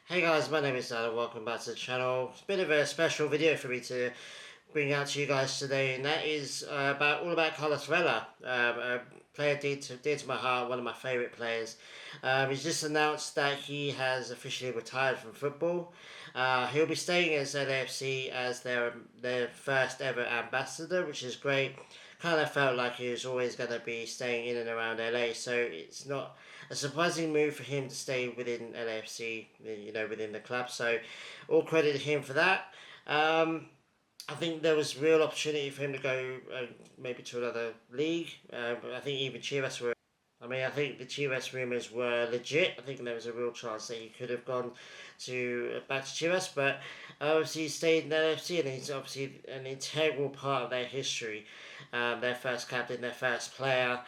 Hey guys, my name is Dan. Welcome back to the channel. It's a bit of a special video for me to bring out to you guys today, and that is all about Carlos Vela, a player dear to my heart, one of my favourite players. He's just announced that he has officially retired from football. He'll be staying as LAFC as their first ever ambassador, which is great. Kind of felt like he was always going to be staying in and around LA, so it's not a surprising move for him to stay within LAFC, within the club. So, all credit to him for that. I think there was real opportunity for him to go maybe to another league. I think even Chivas were. I think the Chivas rumours were legit. I think there was a real chance that he could have gone to back to Chivas, but obviously he stayed in the LFC, and he's obviously an integral part of their history. Their first captain, their first player.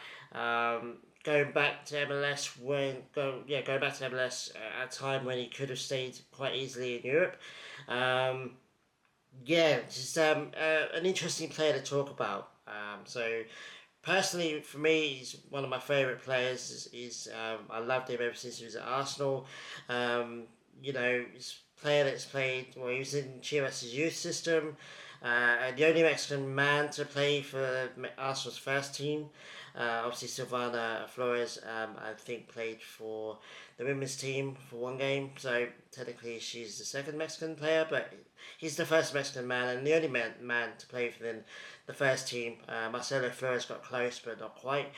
Going back to MLS going back to MLS at a time when he could have stayed quite easily in Europe. Um, just an interesting player to talk about. So personally, for me, he's one of my favourite players. I loved him ever since he was at Arsenal. He's a player that's played. Well, he was in Chivas' youth system. And the only Mexican man to play for Arsenal's first team. Obviously, Silvana Flores, I think, played for the women's team for one game. So technically, she's the second Mexican player, but he's the first Mexican man and the only man to play for the first team. Marcelo Flores got close, but not quite.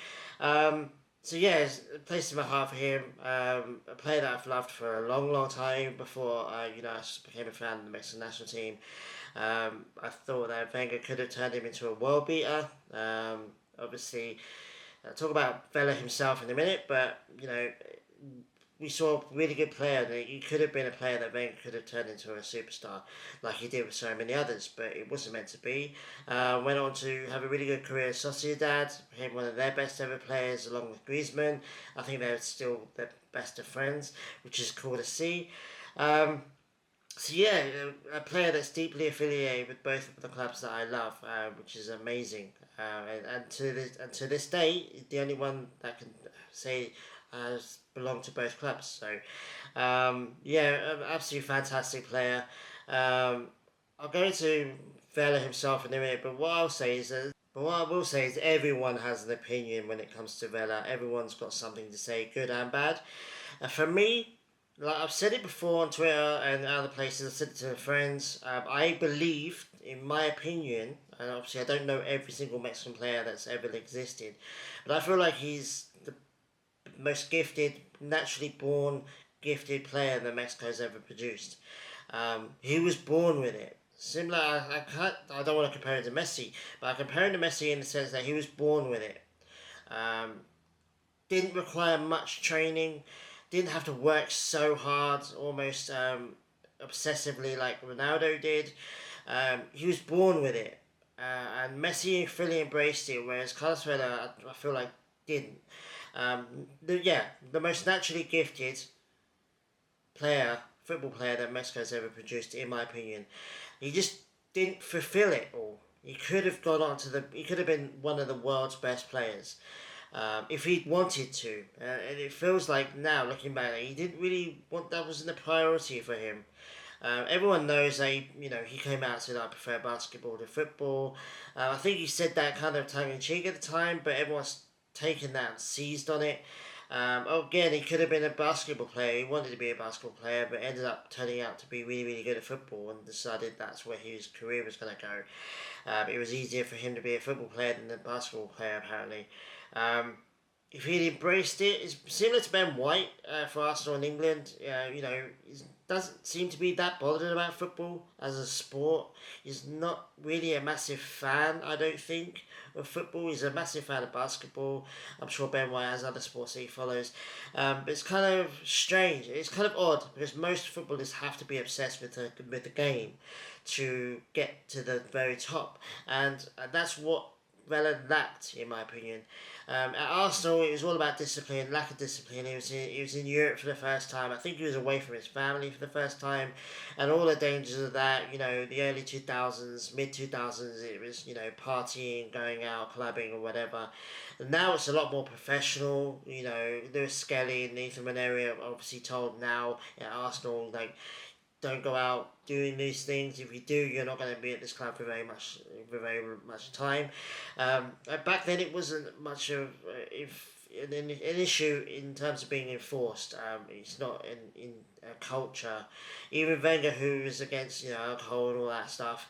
So yeah, it's a place in my heart for him. A player that I've loved for a long, long time before I became a fan of the Mexican national team. I thought that Wenger could have turned him into a world beater. Obviously, I'll talk about Vela himself in a minute, but we saw a really good player. He could have been a player that Wenger could have turned into a superstar, like he did with so many others, but it wasn't meant to be. Went on to have a really good career at Sociedad, became one of their best ever players, along with Griezmann. I think they're still the best of friends, which is cool to see. So yeah, a player that's deeply affiliated with both of the clubs that I love, which is amazing. And to this day, the only one that can say has belonged to both clubs. So absolutely fantastic player. I'll go into Vela himself in a minute, but what I will say is everyone has an opinion when it comes to Vela. Everyone's got something to say, good and bad. For me, like I've said it before on Twitter and other places, I've said it to friends. I believe, in my opinion, and obviously I don't know every single Mexican player that's ever existed, but I feel like he's the most gifted, naturally born, gifted player that Mexico's ever produced. He was born with it. Similar, I don't want to compare him to Messi, but I compare him to Messi in the sense that he was born with it. Um, didn't require much training, didn't have to work so hard, almost obsessively like Ronaldo did. He was born with it, and Messi fully embraced it, whereas Carlos Vela, I feel like, didn't. The most naturally gifted football player that Mexico's ever produced, in my opinion. He just didn't fulfill it all. He could have gone on to he could have been one of the world's best players if he'd wanted to. And it feels like now, looking back, he didn't really want that wasn't a priority for him. Everyone knows that he came out and said I prefer basketball to football. I think he said that kind of tongue in cheek at the time, but everyone's taken that and seized on it. Again, he could have been a basketball player. He wanted to be a basketball player, but ended up turning out to be really, really good at football and decided that's where his career was going to go. It was easier for him to be a football player than a basketball player, apparently. Um, if he'd embraced it, it's similar to Ben White for Arsenal in England. He doesn't seem to be that bothered about football as a sport. He's not really a massive fan, I don't think, of football. He's a massive fan of basketball. I'm sure Ben White has other sports that he follows. But it's kind of strange. It's kind of odd because most footballers have to be obsessed with the game to get to the very top, and that's what Vela lacked, in my opinion. At Arsenal, it was all about discipline, lack of discipline. He was in Europe for the first time. I think he was away from his family for the first time, and all the dangers of that. You know, the early 2000s, mid 2000s, it was, you know, partying, going out, clubbing, or whatever. And now it's a lot more professional. You know, Lewis Skelly and Nathan Maneri are obviously told now at Arsenal, like, don't go out doing these things. If you do, you're not going to be at this club for very much time. Back then, it wasn't much of if an issue in terms of being enforced. It's not in a culture. Even Wenger, who is against, you know, alcohol and all that stuff,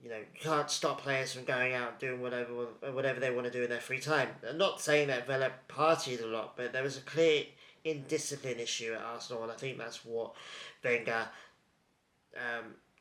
you know, you can't stop players from going out and doing whatever they want to do in their free time. I'm not saying that Vela partied a lot, but there was a clear indiscipline issue at Arsenal, and I think that's what Wenger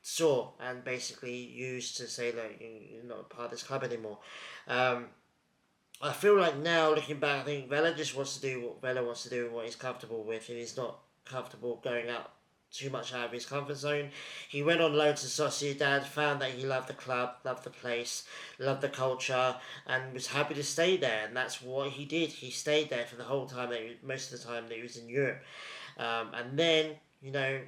saw and basically used to say that you're not part of this club anymore. I feel like now, looking back, I think Vela just wants to do what Vela wants to do and what he's comfortable with, and he's not comfortable going out too much out of his comfort zone. He went on loan to Sociedad, found that he loved the club, loved the place, loved the culture, and was happy to stay there. And that's what he did. He stayed there for the whole time, most of the time that he was in Europe. And then, you know,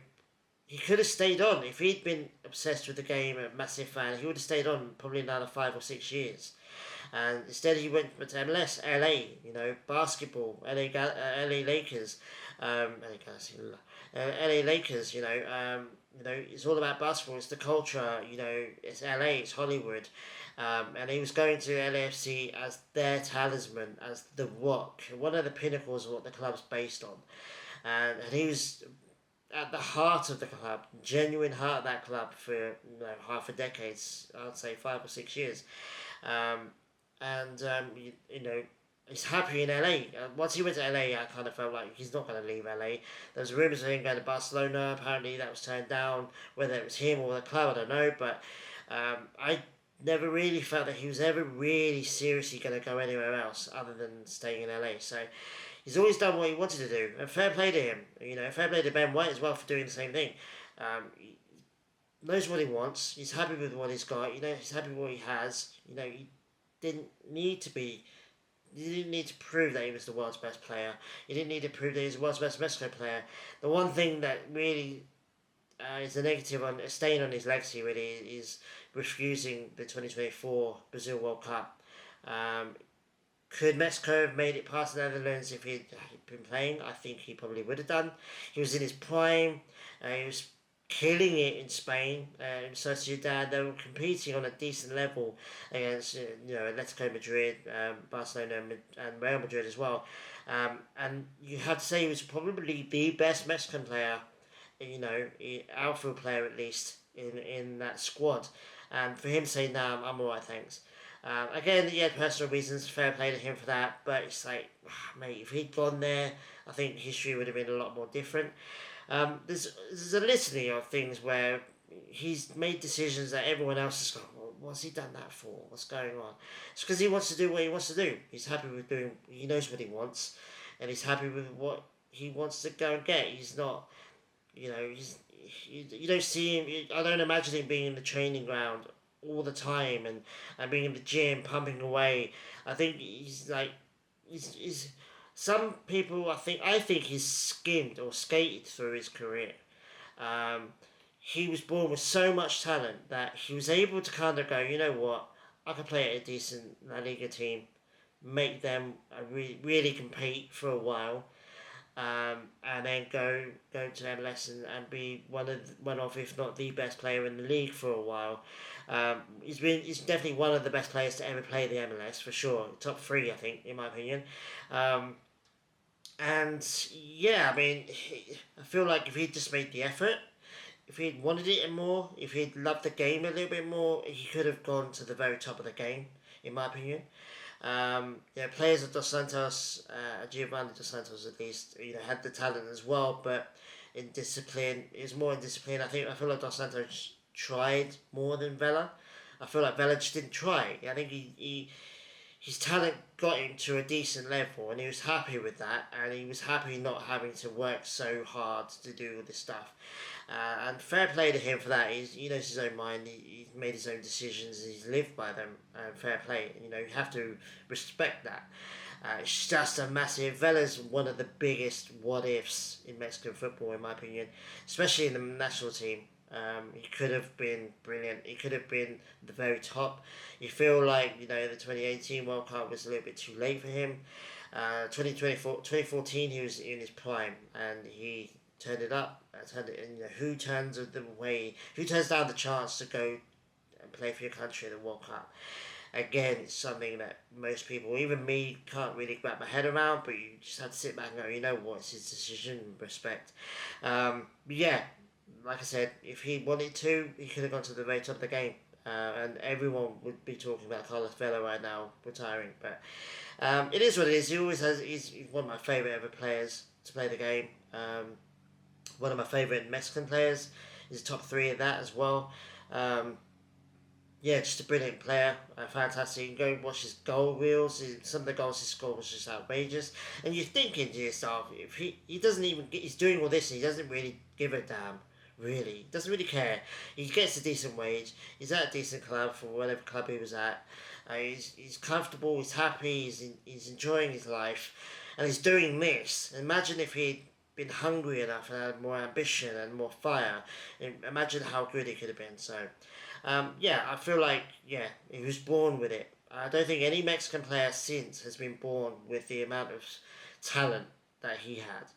he could have stayed on. If he'd been obsessed with the game, a massive fan, he would have stayed on probably another 5 or 6 years. And instead he went to MLS, LA, you know, basketball, LA Lakers, LA Lakers, you know, it's all about basketball, it's the culture, you know, it's LA, it's Hollywood. And he was going to LAFC as their talisman, as the rock, one of the pinnacles of what the club's based on. And he was at the heart of the club, genuine heart of that club for, you know, half a decade, I'd say 5 or 6 years. You know, he's happy in LA. Once he went to LA, I kind of felt like he's not going to leave LA. There was rumours of him going to Barcelona. Apparently, that was turned down. Whether it was him or the club, I don't know. But I never really felt that he was ever really seriously going to go anywhere else other than staying in LA. So he's always done what he wanted to do, and fair play to him. You know, fair play to Ben White as well for doing the same thing. He knows what he wants. He's happy with what he's got. You know, he's happy with what he has. You know, he didn't need to be. He didn't need to prove that he was the world's best player. He didn't need to prove that he was the world's best Mexico player. The one thing that really is a negative on a stain on his legacy really is refusing the 2024 Brazil World Cup. Could Mexico have made it past the Netherlands if he'd been playing? I think he probably would have done. He was in his prime. He was killing it in Spain. In Sociedad, they were competing on a decent level against, you know, Atletico Madrid, Barcelona, and Real Madrid as well. And you have to say he was probably the best Mexican player, you know, outfield player at least in that squad. And for him to say, "Nah, I'm alright, thanks." Again, he had personal reasons, fair play to him for that, but it's like, mate, if he'd gone there, I think history would have been a lot more different. There's a litany of things where he's made decisions that everyone else has gone, well, what's he done that for? What's going on? It's because he wants to do what he wants to do. He's happy with doing, he knows what he wants, and he's happy with what he wants to go and get. He's not, you know, you don't see him, I don't imagine him being in the training ground all the time and being in the gym, pumping away. I think he's like, he's some people, I think he's skimmed or skated through his career. He was born with so much talent that he was able to kind of go, you know what, I can play at a decent La Liga team, make them really compete for a while, and then go to MLS and be one of if not the best player in the league for a while. He's definitely one of the best players to ever play the MLS for sure, top 3 I think in my opinion. And yeah, I mean, I feel like if he'd just made the effort, if he'd wanted it more, if he'd loved the game a little bit more, he could have gone to the very top of the game, in my opinion. Yeah, players of Dos Santos, Giovanni Dos Santos at least, you know, had the talent as well, but in discipline, it was more in discipline. I feel like Dos Santos tried more than Vela. I feel like Vela just didn't try. I think he his talent got him to a decent level, and he was happy with that, and he was happy not having to work so hard to do all this stuff. And fair play to him for that. He knows his own mind. He's made his own decisions. He's lived by them. Fair play. You know, you have to respect that. It's just a massive. Vela's one of the biggest what ifs in Mexican football, in my opinion, especially in the national team. He could have been brilliant. He could have been the very top. You feel like, you know, the 2018 World Cup was a little bit too late for him. 2014 he was in his prime, and he turned it up. Turned it. And, you know, who turns down the chance to go and play for your country in the World Cup? Again, it's something that most people, even me, can't really grab my head around. But you just have to sit back and go, you know what, it's his decision. Respect. Yeah, like I said, if he wanted to, he could have gone to the very top of the game. And everyone would be talking about Carlos Vela right now retiring. But it is what it is. He always has. He's one of my favourite ever players to play the game. One of my favourite Mexican players. He's top 3 of that as well. Yeah, just a brilliant player. Fantastic. You can go watch his goal reels. Some of the goals he scored was just outrageous. And you're thinking to yourself, if he doesn't even get, he's doing all this and he doesn't really give a damn. Really, he doesn't really care. He gets a decent wage. He's at a decent club for whatever club he was at. He's comfortable. He's happy. He's enjoying his life, and he's doing this. Imagine if he'd been hungry enough and had more ambition and more fire. Imagine how good he could have been. So, yeah, I feel like he was born with it. I don't think any Mexican player since has been born with the amount of talent that he had.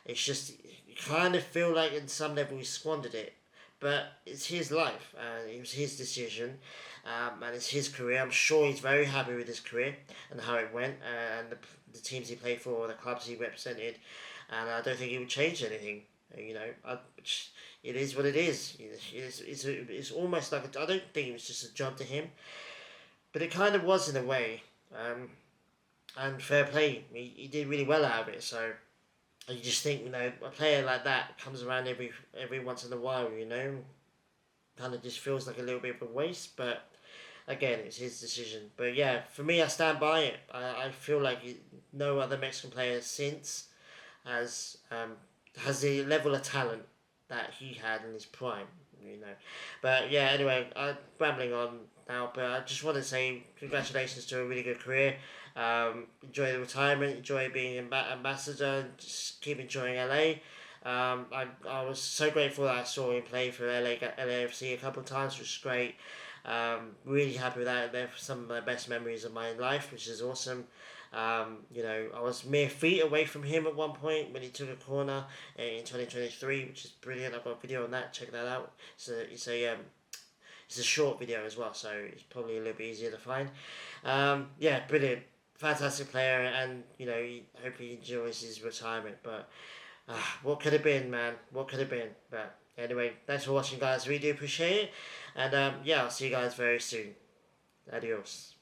It's just, you kind of feel like in some level he squandered it. But it's his life, and it was his decision, and it's his career. I'm sure he's very happy with his career and how it went, and the teams he played for, the clubs he represented, and I don't think he would change anything. You know, it is what it is. It's almost like, I don't think it was just a job to him, but it kind of was in a way. And fair play, he did really well out of it, so... You just think, you know, a player like that comes around every once in a while, you know, kind of just feels like a little bit of a waste, but again, it's his decision. But yeah, for me, I stand by it. I feel like no other Mexican player since has the level of talent that he had in his prime, you know. But yeah, anyway, I'm rambling on now, but I just want to say congratulations to a really good career. Enjoy the retirement, enjoy being ambassador, and just keep enjoying LA. I was so grateful that I saw him play for LAFC a couple of times, which was great. Really happy with that. They're some of my best memories of my life, which is awesome. You know, I was mere feet away from him at one point when he took a corner in 2023, which is brilliant. I've got a video on that, check that out. It's a short video as well, so it's probably a little bit easier to find. Yeah, brilliant. Fantastic player, and you know, hope he enjoys his retirement. But what could have been, man? What could have been? But anyway, thanks for watching, guys. Really do appreciate it, and yeah, I'll see you guys very soon. Adios.